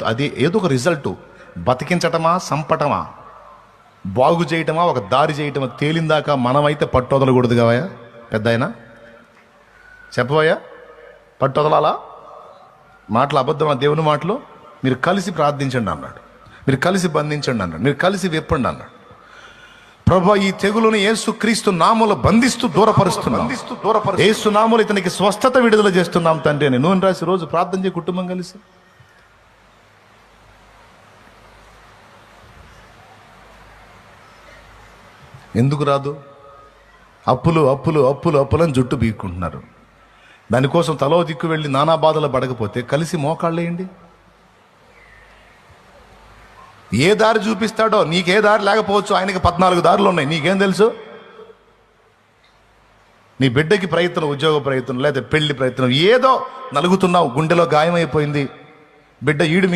అది ఏదో ఒక రిజల్ట్, బతికించటమా సంపటమా బాగు చేయటమా ఒక దారి చేయటమా తేలిందాకా మనమైతే పట్టొదలకూడదు కావయా. పెద్ద అయినా చెప్పబోయా, పట్టొదలాలా? మాటలు అబద్ధమా? దేవుని మాటలు. మీరు కలిసి ప్రార్థించండి అన్నాడు, మీరు కలిసి బంధించండి అన్నాడు, మీరు కలిసి విప్పండి అన్నాడు. ప్రభు, ఈ తెగులును యేసు క్రీస్తు నామములో బంధిస్తూ దూరపరుస్తున్నాం, యేసు నామములో ఇతనికి స్వస్థత విడుదల చేస్తున్నాం తండ్రి అని నూనె రాసి రోజు ప్రార్థన చేయ కుటుంబం కలిసి. ఎందుకు రాదు? అప్పులు అప్పులు అప్పులు అప్పులని జుట్టు బీక్కుంటున్నారు. దానికోసం తలో దిక్కు వెళ్ళి నానా బాధలు పడకపోతే కలిసి మోకాళ్ళేయండి. ఏ దారి చూపిస్తాడో, నీకే దారి లేకపోవచ్చు, ఆయనకి 14 దారులు ఉన్నాయి, నీకేం తెలుసు? నీ బిడ్డకి ప్రయత్నం, ఉద్యోగ ప్రయత్నం, లేదా పెళ్లి ప్రయత్నం, ఏదో నలుగుతున్నావు, గుండెలో గాయమైపోయింది, బిడ్డ ఈడు